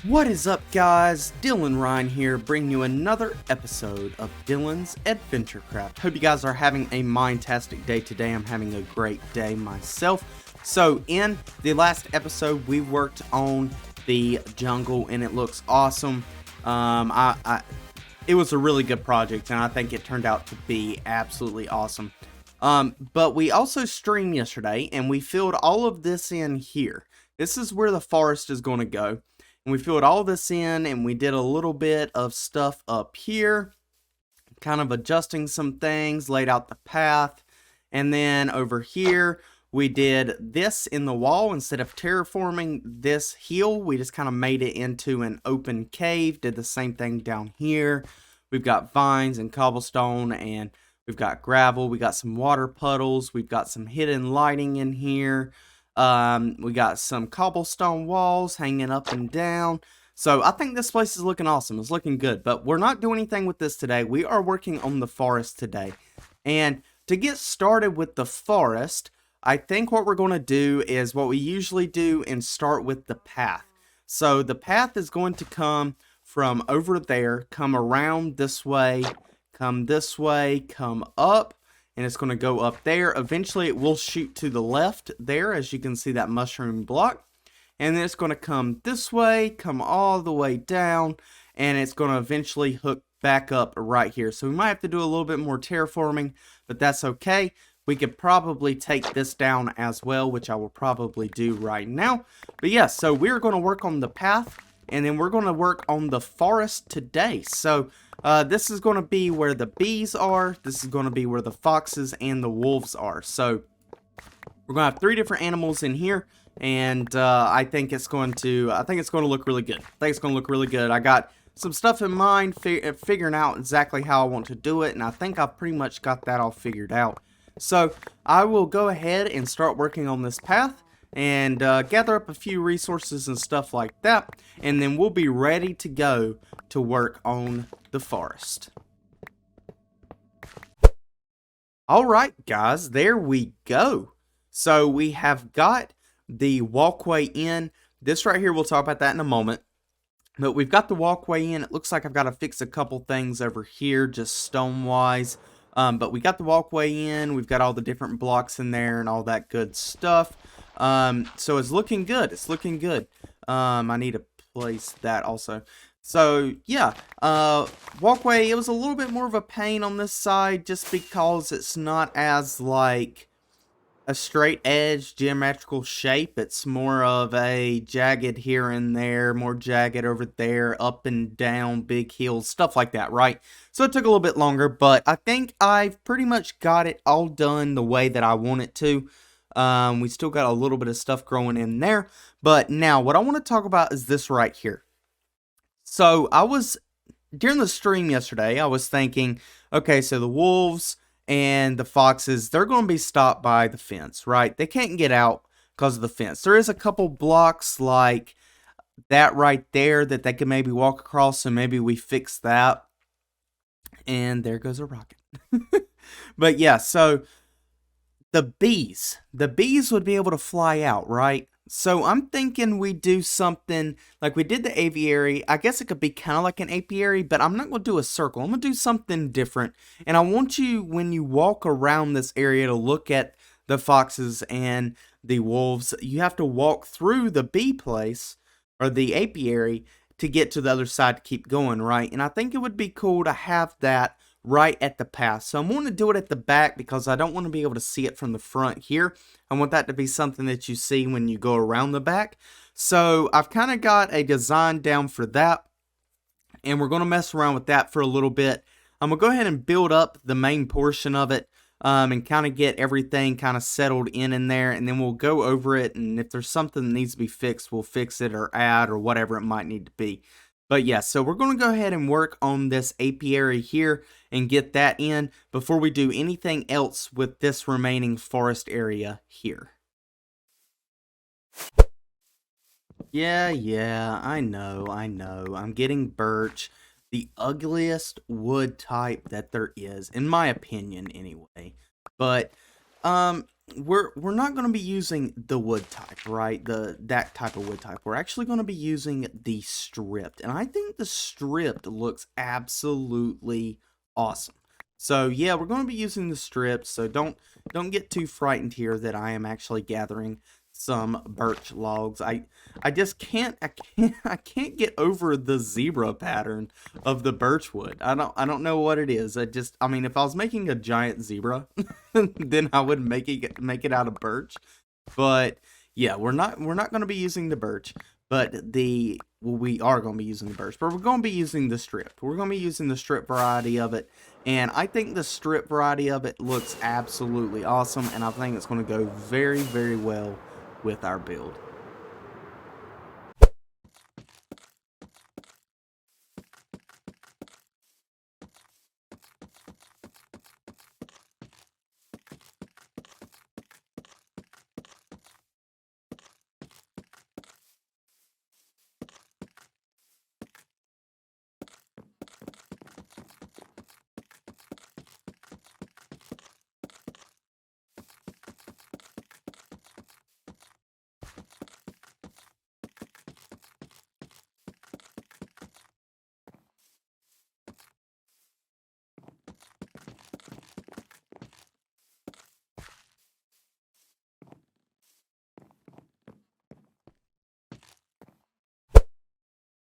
What is up, guys? Dylanrhyne here, bringing you another episode of Dylan's AdventureCraft. Hope you guys are having a mind-tastic day today. I'm having a great day myself. So, in the last episode, we worked on the jungle, and it looks awesome. It was a really good project, and I think it turned out to be absolutely awesome. But we also streamed yesterday, and we filled all of this in here. This is where the forest is going to go. And we filled all this in, and we did a little bit of stuff up here, kind of adjusting some things, laid out the path. And then over here, we did this in the wall. Instead of terraforming this hill, we just kind of made it into an open cave. Did the same thing down here. We've got vines and cobblestone, and we've got gravel. We got some water puddles. We've got some hidden lighting in here. We got some cobblestone walls hanging up and down. So I think this place is looking awesome. It's looking good, but we're not doing anything with this today. We are working on the forest today. And to get started with the forest, I think what we're going to do is what we usually do and start with the path. So the path is going to come from over there, come around this way, come up. And it's going to go up there. Eventually, it will shoot to the left there, as you can see that mushroom block. And then it's going to come this way, come all the way down, and it's going to eventually hook back up right here. So we might have to do a little bit more terraforming, but that's okay. We could probably take this down as well, which I will probably do right now. But yeah, so we're going to work on the path, and then we're going to work on the forest today. So this is going to be where the bees are. This is going to be where the foxes and the wolves are. So we're going to have 3 different animals in here, and I think it's going to look really good. I got some stuff in mind, figuring out exactly how I want to do it, and I think I've pretty much got that all figured out. So I will go ahead and start working on this path and gather up a few resources and stuff like that, and then we'll be ready to go to work on the forest. Alright guys, there we go. So we have got the walkway in. This right here, we'll talk about that in a moment. But we've got the walkway in. It looks like I've got to fix a couple things over here, just stone-wise. But we got the walkway in. We've got all the different blocks in there and all that good stuff. So it's looking good. I need to place that also. So yeah, walkway, it was a little bit more of a pain on this side just because it's not as like a straight edge geometrical shape. It's more of a jagged here and there, more jagged over there, up and down, big hills, stuff like that, right? So it took a little bit longer, but I think I've pretty much got it all done the way that I want it to. We still got a little bit of stuff growing in there, but now what I want to talk about is this right here. So during the stream yesterday, I was thinking, okay, so the wolves and the foxes, they're going to be stopped by the fence, right? They can't get out because of the fence. There is a couple blocks like that right there that they can maybe walk across, so maybe we fix that. And there goes a rocket. But yeah, so the bees would be able to fly out, right? So I'm thinking we do something like we did the aviary. I guess it could be kind of like an apiary, but I'm not going to do a circle. I'm going to do something different. And I want you, when you walk around this area, to look at the foxes and the wolves. You have to walk through the bee place or the apiary to get to the other side to keep going, right? And I think it would be cool to have that right at the path. So I'm going to do it at the back because I don't want to be able to see it from the front here. I want that to be something that you see when you go around the back. So I've kind of got a design down for that, and we're going to mess around with that for a little bit. I'm going to go ahead and build up the main portion of it and kind of get everything kind of settled in there, and then we'll go over it, and if there's something that needs to be fixed, we'll fix it or add or whatever it might need to be. But yeah, so we're going to go ahead and work on this apiary here and get that in before we do anything else with this remaining forest area here. Yeah, I know. I'm getting birch, the ugliest wood type that there is, in my opinion anyway. But we're not going to be using the wood type, right? That type of wood type. We're actually going to be using the stripped, and I think the stripped looks absolutely awesome. So yeah, we're going to be using the stripped. So don't get too frightened here that I am actually gathering some birch logs. I just can't get over the zebra pattern of the birch wood. I don't know what it is. I mean, if I was making a giant zebra, then I would make it out of birch. But yeah, we're not going to be using the birch, but we are going to be using the birch, but we're going to be using the strip. We're going to be using the strip variety of it, and I think the strip variety of it looks absolutely awesome, and I think it's going to go very, very well with our build.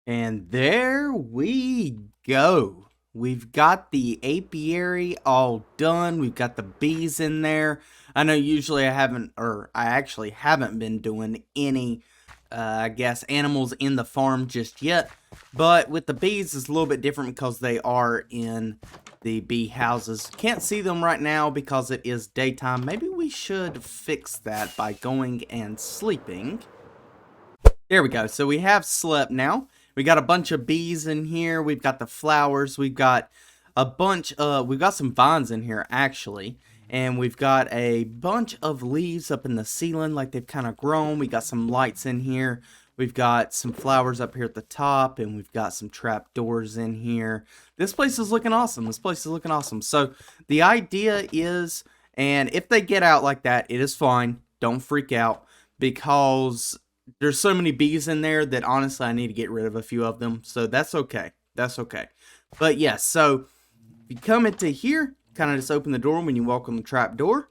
And there we go. We've got the apiary all done. We've got the bees in there. I know usually I actually haven't been doing any, I guess, animals in the farm just yet. But with the bees, it's a little bit different because they are in the bee houses. Can't see them right now because it is daytime. Maybe we should fix that by going and sleeping. There we go. So we have slept now. We got a bunch of bees in here. We've got the flowers. We've got we've got some vines in here actually. And we've got a bunch of leaves up in the ceiling like they've kind of grown. We got some lights in here. We've got some flowers up here at the top, and we've got some trap doors in here. This place is looking awesome. This place is looking awesome. So the idea is, and if they get out like that, it is fine. Don't freak out because there's so many bees in there that honestly I need to get rid of a few of them. So that's okay. That's okay. But yeah, so if you come into here, kind of just open the door when you walk on the trap door.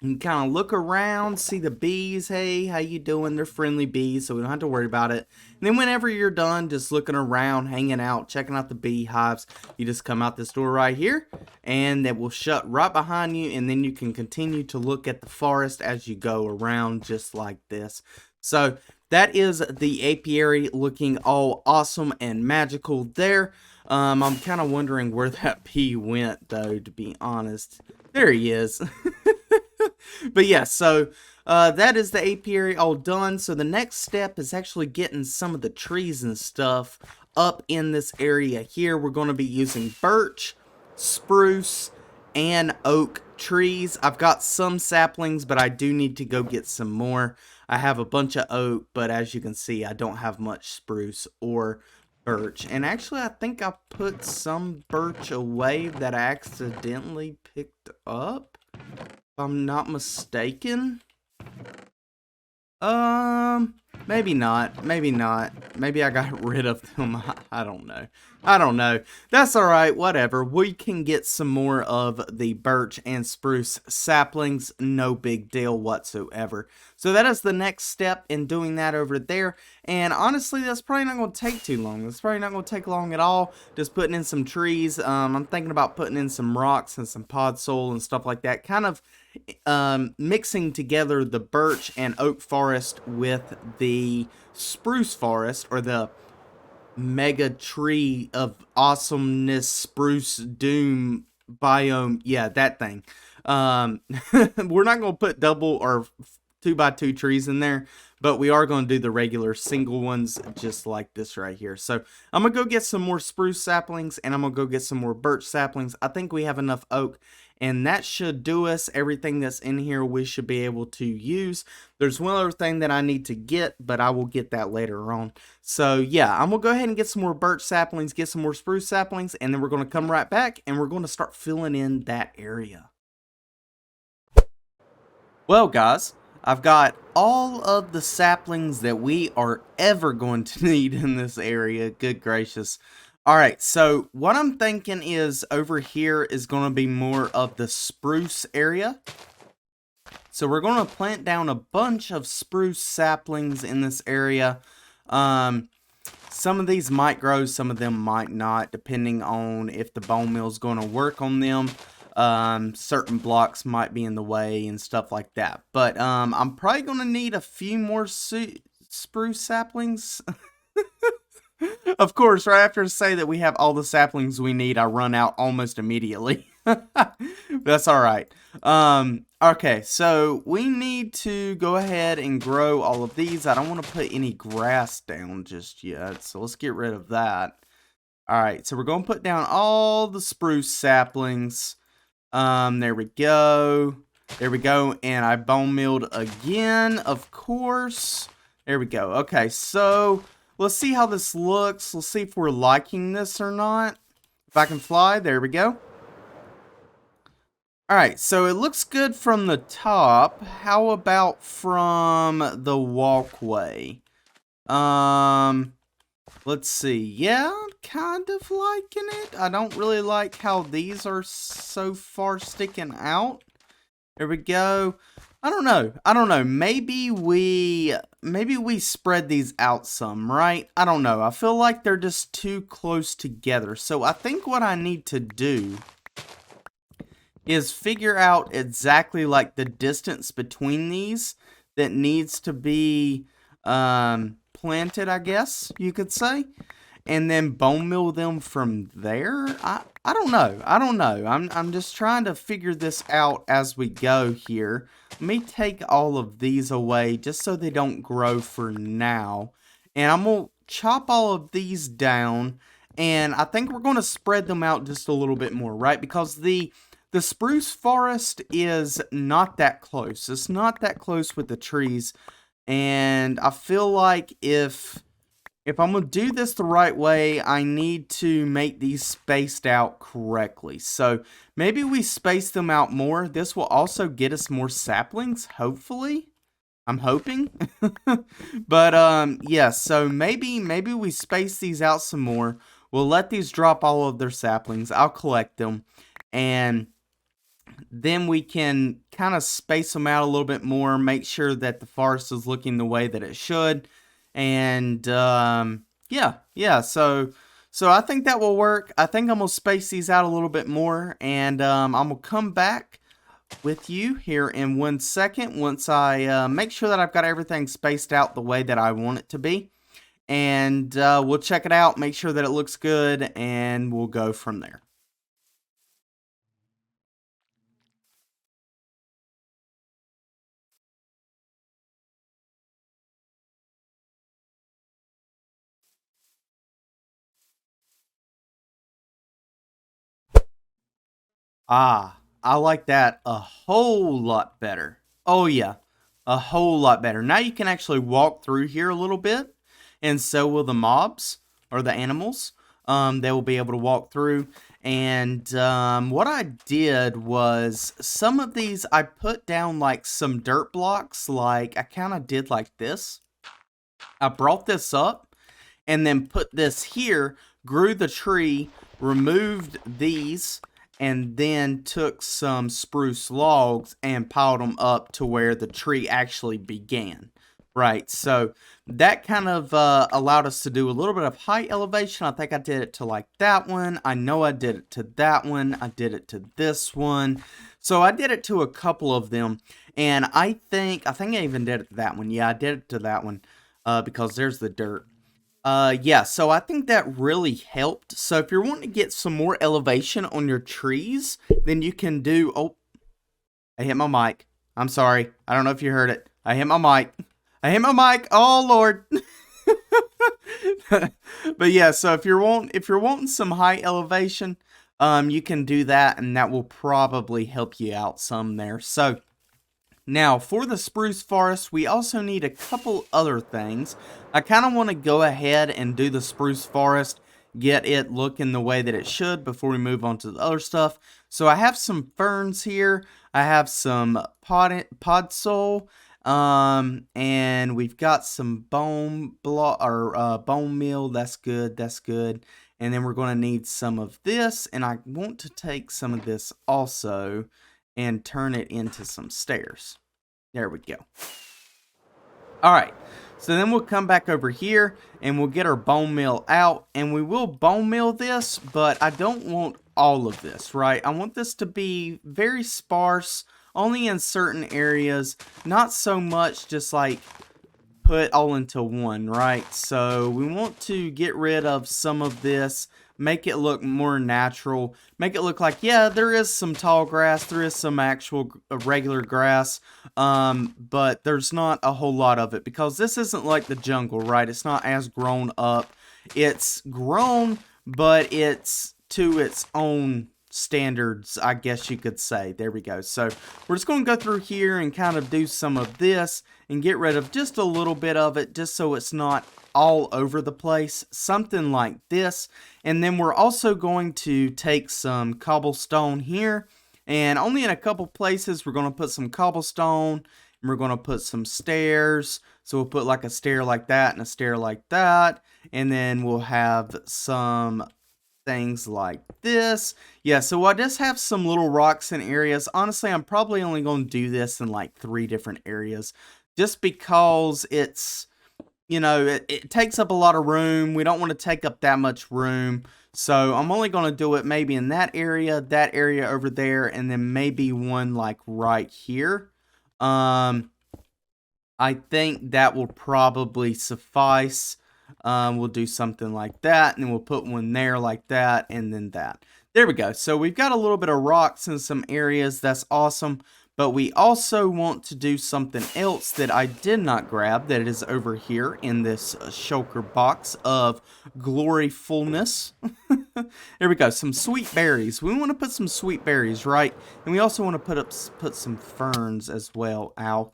And kind of look around, see the bees. Hey, how you doing? They're friendly bees, so we don't have to worry about it. And then whenever you're done just looking around, hanging out, checking out the beehives, you just come out this door right here, and it will shut right behind you, and then you can continue to look at the forest as you go around just like this. So that is the apiary looking all awesome and magical there. I'm kind of wondering where that bee went, though, to be honest. There he is. But yeah, so that is the apiary all done. So the next step is actually getting some of the trees and stuff up in this area here. We're going to be using birch, spruce, and oak trees. I've got some saplings, but I do need to go get some more. I have a bunch of oak, but as you can see, I don't have much spruce or birch. And actually, I think I put some birch away that I accidentally picked up, if I'm not mistaken. Maybe not. Maybe not. Maybe I got rid of them. I don't know. I don't know. That's alright. Whatever. We can get some more of the birch and spruce saplings. No big deal whatsoever. So that is the next step in doing that over there. And honestly, that's probably not going to take too long. That's probably not going to take long at all. Just putting in some trees. I'm thinking about putting in some rocks and some pod soil and stuff like that. Kind of mixing together the birch and oak forest with the spruce forest, or the mega tree of awesomeness spruce doom biome. Yeah, that thing. We're not going to put double or 2x2 trees in there, but we are going to do the regular single ones just like this right here. So I'm going to go get some more spruce saplings, and I'm going to go get some more birch saplings. I think we have enough oak, and that should do us. Everything that's in here we should be able to use. There's one other thing that I need to get, but I will get that later on. So yeah, I'm going to go ahead and get some more birch saplings, get some more spruce saplings, and then we're going to come right back and we're going to start filling in that area. Well, guys, I've got all of the saplings that we are ever going to need in this area. Good gracious. Alright, so what I'm thinking is over here is going to be more of the spruce area. So we're going to plant down a bunch of spruce saplings in this area. Some of these might grow, some of them might not, depending on if the bone meal is going to work on them. Certain blocks might be in the way and stuff like that. But I'm probably going to need a few more spruce saplings. Of course, right after I say that we have all the saplings we need, I run out almost immediately. That's alright. Okay, so we need to go ahead and grow all of these. I don't want to put any grass down just yet, so let's get rid of that. Alright, so we're going to put down all the spruce saplings. There we go. There we go, and I bone mealed again, of course. There we go. Okay, so let's see how this looks. Let's see if we're liking this or not. If I can fly, there we go. Alright, so it looks good from the top. How about from the walkway? Let's see. Yeah, I'm kind of liking it. I don't really like how these are so far sticking out. There we go. I don't know. Maybe we spread these out some, right? I don't know. I feel like they're just too close together. So I think what I need to do is figure out exactly like the distance between these that needs to be planted, I guess you could say, and then bone meal them from there. I don't know. I'm just trying to figure this out as we go here. Let me take all of these away just so they don't grow for now, and I'm gonna chop all of these down, and I think we're gonna spread them out just a little bit more, right? Because the spruce forest is not that close. It's not that close with the trees. And I feel like if I'm going to do this the right way, I need to make these spaced out correctly. So maybe we space them out more. This will also get us more saplings, hopefully. I'm hoping. But yeah, so maybe we space these out some more. We'll let these drop all of their saplings. I'll collect them. And then we can kind of space them out a little bit more, make sure that the forest is looking the way that it should. And yeah, so I think that will work. I think I'm going to space these out a little bit more, and I'm going to come back with you here in 1 second once I make sure that I've got everything spaced out the way that I want it to be. And we'll check it out, make sure that it looks good, and we'll go from there. Ah, I like that a whole lot better. Oh yeah, a whole lot better. Now you can actually walk through here a little bit, and so will the mobs or the animals. They will be able to walk through. And what I did was some of these I put down like some dirt blocks, like I kind of did like this. I brought this up and then put this here, grew the tree, removed these, and then took some spruce logs and piled them up to where the tree actually began. Right, so that kind of allowed us to do a little bit of height elevation. I think I did it to like that one. I know I did it to that one. I did it to this one. So I did it to a couple of them, and I think I even did it to that one. Yeah, I did it to that one because there's the dirt. Yeah, so I think that really helped. So if you're wanting to get some more elevation on your trees, then you can do... Oh, I hit my mic. I'm sorry. I don't know if you heard it. I hit my mic. Oh, Lord. But yeah, so if you're wanting some high elevation, you can do that, and that will probably help you out some there. So now, for the spruce forest, we also need a couple other things. I kind of want to go ahead and do the spruce forest, get it looking the way that it should before we move on to the other stuff. So I have some ferns here. I have some pod soil, and we've got some bone meal. That's good. That's good. And then we're going to need some of this, and I want to take some of this also and turn it into some stairs. There we go. All right, so then we'll come back over here and we'll get our bone meal out, and we will bone meal this, but I don't want all of this, right? I want this to be very sparse, only in certain areas, not so much just like put all into one, right? So we want to get rid of some of this, make it look more natural, make it look like, yeah, there is some tall grass, there is some actual regular grass, but there's not a whole lot of it, because this isn't like the jungle, right? It's not as grown up. It's grown, but it's to its own standards, I guess you could say. There we go. So we're just going to go through here and kind of do some of this and get rid of just a little bit of it, just so it's not all over the place, something like this. And then we're also going to take some cobblestone here, and only in a couple places we're going to put some cobblestone, and we're going to put some stairs. So we'll put like a stair like that and a stair like that, and then we'll have some things like this. Yeah, so I just have some little rocks in areas. Honestly, I'm probably only going to do this in like 3 different areas, just because it's, you know, it takes up a lot of room. We don't want to take up that much room. So I'm only going to do it maybe in that area over there, and then maybe one like right here. I think that will probably suffice. We'll do something like that, and then we'll put one there like that, and then that. There we go. So we've got a little bit of rocks in some areas. That's awesome. But we also want to do something else that I did not grab, that is over here in this shulker box of gloryfulness. There we go. Some sweet berries. We want to put some sweet berries, right? And we also want to put some ferns as well. Ow.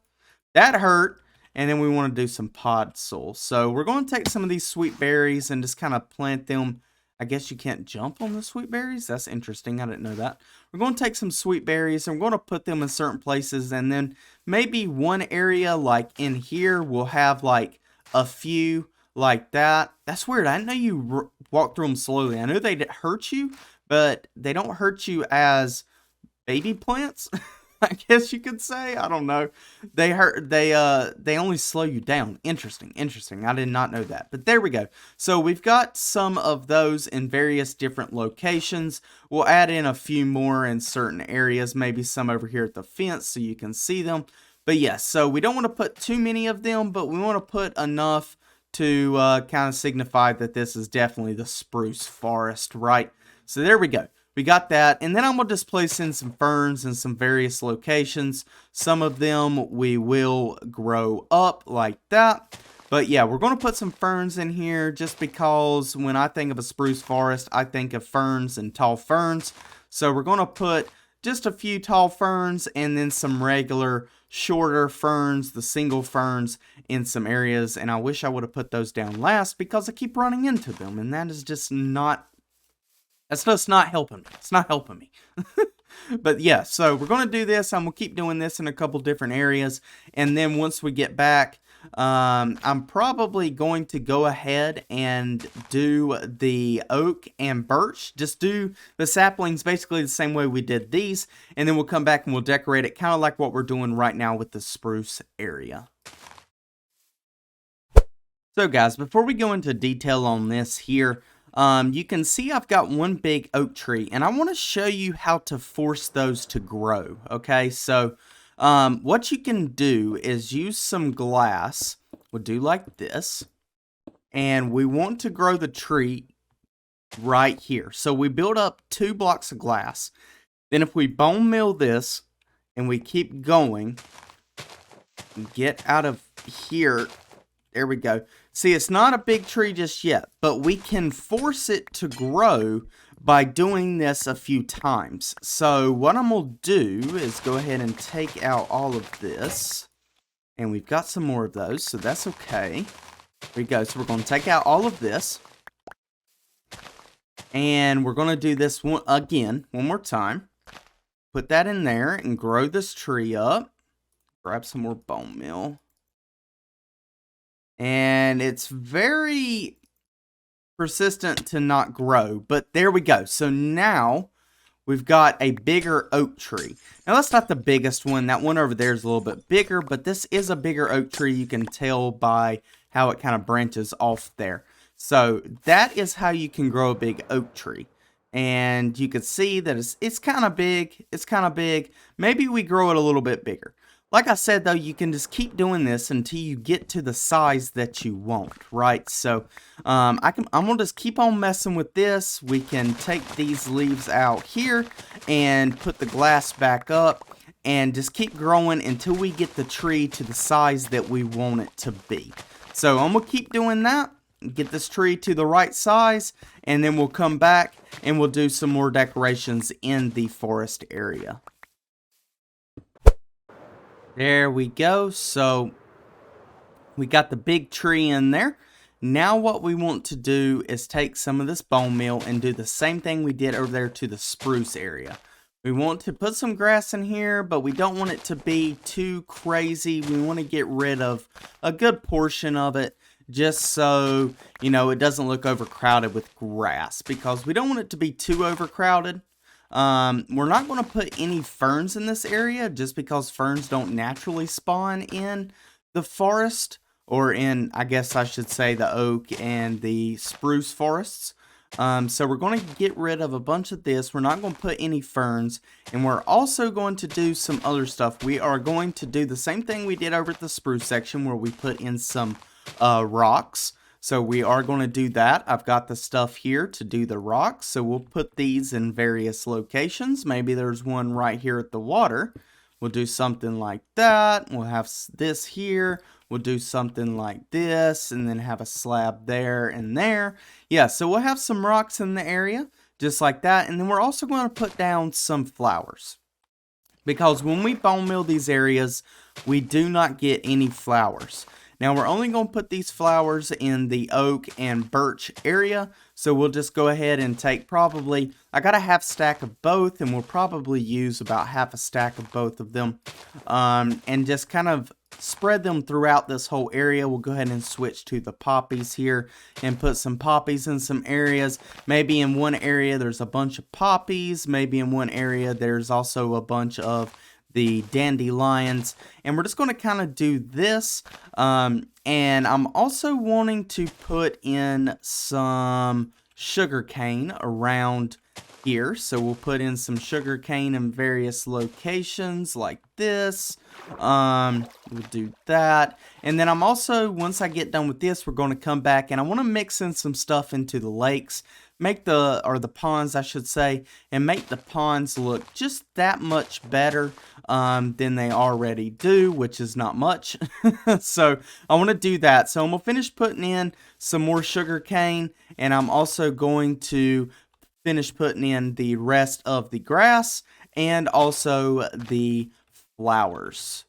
That hurt. And then we want to do some pod soil. So we're going to take some of these sweet berries and just kind of plant them. I guess you can't jump on the sweet berries. That's interesting. I didn't know that. We're going to take some sweet berries and we're going to put them in certain places. And then maybe one area like in here will have like a few like that. That's weird. I didn't know you walk through them slowly. I know they hurt you, but they don't hurt you as baby plants. I guess you could say. I don't know. They only slow you down. Interesting. I did not know that. But there we go. So we've got some of those in various different locations. We'll add in a few more in certain areas, maybe some over here at the fence so you can see them. But yes, so we don't want to put too many of them, but we want to put enough to kind of signify that this is definitely the spruce forest, right? So there we go. We got that, and then I'm going to just place in some ferns in some various locations. Some of them we will grow up like that. But yeah, we're going to put some ferns in here just because when I think of a spruce forest, I think of ferns and tall ferns. So we're going to put just a few tall ferns and then some regular shorter ferns, the single ferns in some areas. And I wish I would have put those down last because I keep running into them, and that is just not... That's just not helping me. It's not helping me. But yeah, so we're going to do this. I'm going to keep doing this in a couple different areas. And then once we get back, I'm probably going to go ahead and do the oak and birch. Just do the saplings basically the same way we did these. And then we'll come back and we'll decorate it kind of like what we're doing right now with the spruce area. So guys, before we go into detail on this here, you can see I've got one big oak tree, and I want to show you how to force those to grow, okay? So, what you can do is use some glass. We'll do like this, and we want to grow the tree right here. So, we build up 2 blocks of glass. Then if we bone meal this, and we keep going, get out of here. There we go. See, it's not a big tree just yet, but we can force it to grow by doing this a few times. So what I'm going to do is go ahead and take out all of this. And we've got some more of those, so that's okay. There we go. So we're going to take out all of this. And we're going to do this one more time. put that in there and grow this tree up. Grab some more bone meal. And it's very persistent to not grow, but there we go. So now we've got a bigger oak tree. Now that's not the biggest one. That one over there is a little bit bigger, but this is a bigger oak tree. You can tell by how it kind of branches off there. So that is how you can grow a big oak tree. And you can see that it's kind of big. It's kind of big. Maybe we grow it a little bit bigger. Like I said, though, you can just keep doing this until you get to the size that you want, right? So I'm going to just keep on messing with this. We can take these leaves out here and put the glass back up and just keep growing until we get the tree to the size that we want it to be. So I'm going to keep doing that, get this tree to the right size, and then we'll come back and we'll do some more decorations in the forest area. There we go. So we got the big tree in there. Now what we want to do is take some of this bone meal and do the same thing we did over there to the spruce area. We want to put some grass in here, but we don't want it to be too crazy. We want to get rid of a good portion of it just so, you know, it doesn't look overcrowded with grass, because we don't want it to be too overcrowded. We're not going to put any ferns in this area just because ferns don't naturally spawn in the forest, or in, I guess I should say, the oak and the spruce forests. So we're going to get rid of a bunch of this. We're not going to put any ferns, and we're also going to do some other stuff. We are going to do the same thing we did over at the spruce section where we put in some rocks. So we are going to do that. I've got the stuff here to do the rocks. So we'll put these in various locations. Maybe there's one right here at the water. We'll do something like that. We'll have this here. We'll do something like this, and then have a slab there and there. Yeah, so we'll have some rocks in the area, just like that. And then we're also going to put down some flowers, because when we bone meal these areas, we do not get any flowers. Now we're only going to put these flowers in the oak and birch area. So we'll just go ahead and take probably, I got a half stack of both, and we'll probably use about half a stack of both of them. And just kind of spread them throughout this whole area. We'll go ahead and switch to the poppies here and put some poppies in some areas. Maybe in one area there's a bunch of poppies. Maybe in one area there's also a bunch of the dandelions, and we're just going to kind of do this. And I'm also wanting to put in some sugar cane around here. So we'll put in some sugar cane in various locations like this. We'll do that. And then I'm also, once I get done with this, we're going to come back and I want to mix in some stuff into the lakes. Make the ponds, I should say, and make the ponds look just that much better than they already do, which is not much. So I want to do that. So I'm going to finish putting in some more sugar cane, and I'm also going to finish putting in the rest of the grass and also the flowers.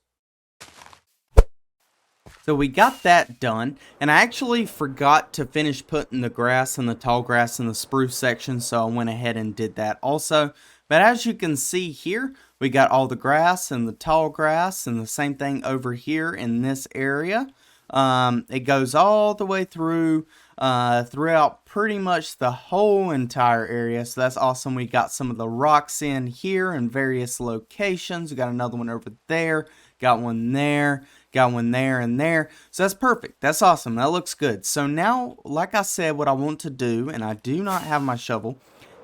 So we got that done, and I actually forgot to finish putting the grass and the tall grass in the spruce section, so I went ahead and did that also. But as you can see here, we got all the grass and the tall grass, and the same thing over here in this area. It goes all the way through, throughout pretty much the whole entire area, so that's awesome. We got some of the rocks in here in various locations. We got another one over there, got one there. Got one there and there. So that's perfect. That's awesome. That looks good. So now, like I said, what I want to do, and I do not have my shovel,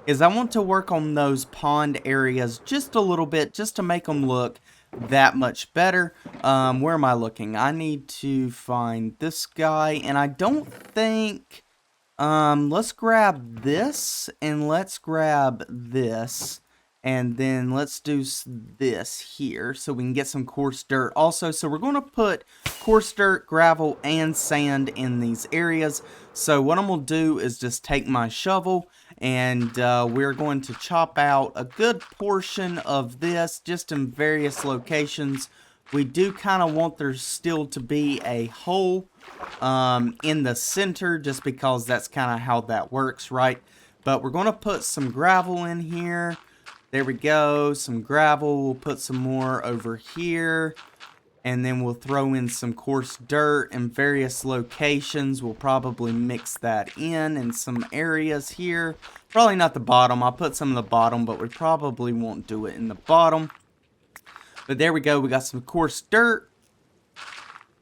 is I want to work on those pond areas just a little bit, just to make them look that much better. Where am I looking? I need to find this guy, and I don't think, let's grab this, and let's grab this. And then let's do this here so we can get some coarse dirt also. So we're going to put coarse dirt, gravel, and sand in these areas. So what I'm going to do is just take my shovel, and we're going to chop out a good portion of this just in various locations. We do kind of want there still to be a hole in the center, just because that's kind of how that works, right? But we're going to put some gravel in here. There we go. Some gravel. We'll put some more over here. And then we'll throw in some coarse dirt in various locations. We'll probably mix that in some areas here. Probably not the bottom. I'll put some in the bottom, but we probably won't do it in the bottom. But there we go. We got some coarse dirt.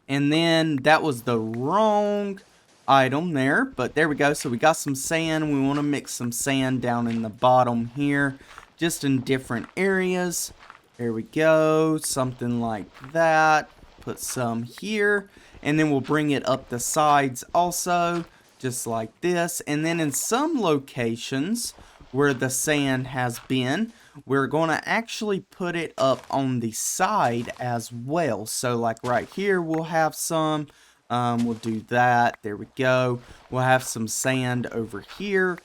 And then that was the wrong item there. But there we go. So we got some sand. We want to mix some sand down in the bottom here. Just in different areas. There we go, something like that. Put some here, and then we'll bring it up the sides also, just like this. And then in some locations where the sand has been, we're going to actually put it up on the side as well. So like right here, we'll have some. We'll do that. There we go. We'll have some sand over here.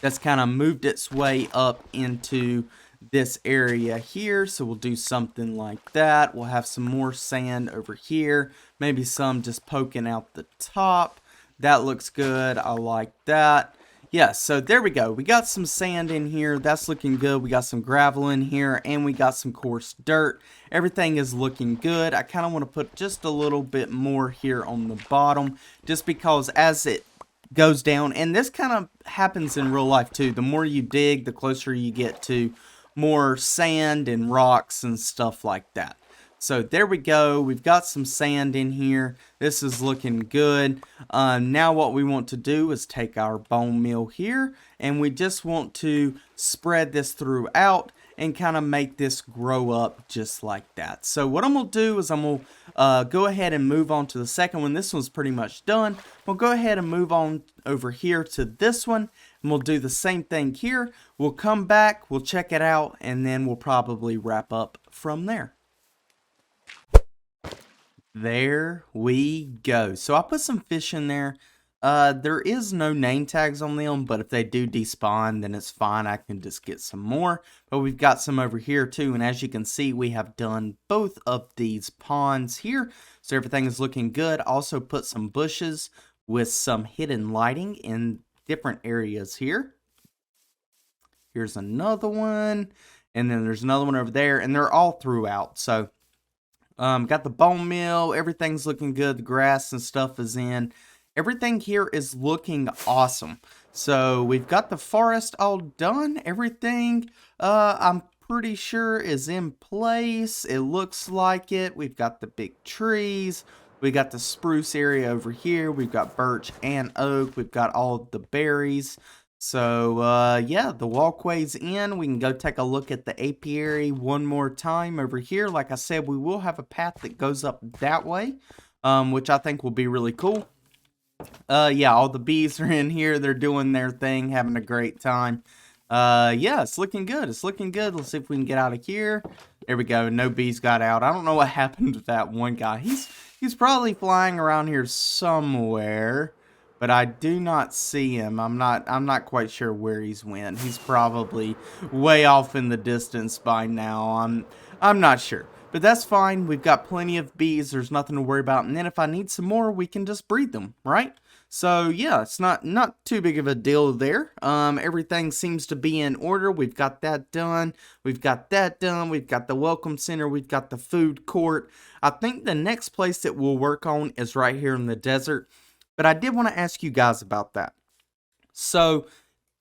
That's kind of moved its way up into this area here, so we'll do something like that. We'll have some more sand over here, maybe some just poking out the top. That looks good. I like that. Yeah, so there we go. We got some sand in here. That's looking good. We got some gravel in here, and we got some coarse dirt. Everything is looking good. I kind of want to put just a little bit more here on the bottom, just because as it goes down, and this kind of happens in real life too. The more you dig, the closer you get to more sand and rocks and stuff like that. So there we go. We've got some sand in here. This is looking good. Now what we want to do is take our bone meal here, and we just want to spread this throughout and kind of make this grow up just like that. So what I'm going to do is I'm going to go ahead and move on to the second one. This one's pretty much done. We'll go ahead and move on over here to this one, and we'll do the same thing here. We'll come back, we'll check it out, and then we'll probably wrap up from there. There we go. So I put some fish in there. There is no name tags on them, but if they do despawn, then it's fine. I can just get some more. But we've got some over here too, and as you can see, we have done both of these ponds here. So everything is looking good. Also put some bushes with some hidden lighting in different areas here. Here's another one, and then there's another one over there, and they're all throughout. So got the bone meal. Everything's looking good. The grass and stuff is in. Everything here is looking awesome. So we've got the forest all done. Everything I'm pretty sure is in place. It looks like it. We've got the big trees. We got the spruce area over here. We've got birch and oak. We've got all the berries. So yeah, the walkway's in. We can go take a look at the apiary one more time over here. Like I said, we will have a path that goes up that way, which I think will be really cool. Yeah, all the bees are in here. They're doing their thing, having a great time. Yeah, it's looking good. It's looking good. Let's see if we can get out of here. There we go. No bees got out. I don't know what happened to that one guy. He's probably flying around here somewhere, but I do not see him. I'm not quite sure where he's went. He's probably way off in the distance by now. I'm not sure. But that's fine. We've got plenty of bees. There's nothing to worry about. And then if I need some more, we can just breed them, right? So yeah, it's not too big of a deal there. Everything seems to be in order. We've got that done. We've got that done. We've got the welcome center. We've got the food court. I think the next place that we'll work on is right here in the desert. But I did want to ask you guys about that. So,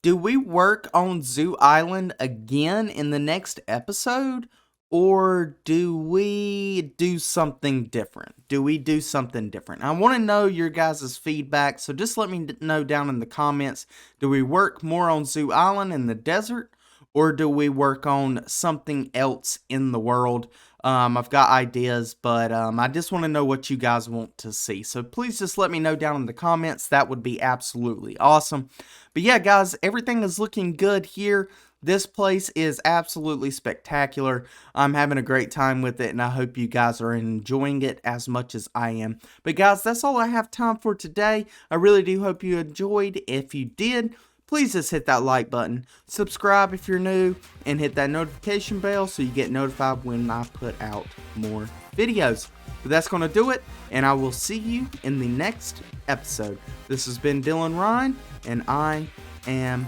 do we work on Zoo Island again in the next episode? Or do we do something different? I want to know your guys' feedback, so just let me know down in the comments. Do we work more on Zoo Island in the desert? Or do we work on something else in the world? I've got ideas, but I just want to know what you guys want to see. So please just let me know down in the comments. That would be absolutely awesome. But yeah, guys, everything is looking good here. This place is absolutely spectacular. I'm having a great time with it, and I hope you guys are enjoying it as much as I am. But guys, that's all I have time for today. I really do hope you enjoyed. If you did, please just hit that like button, subscribe if you're new, and hit that notification bell so you get notified when I put out more videos. But that's going to do it, and I will see you in the next episode. This has been Dylanrhyne, and I am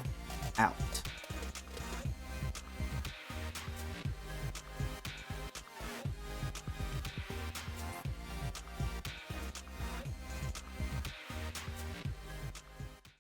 out.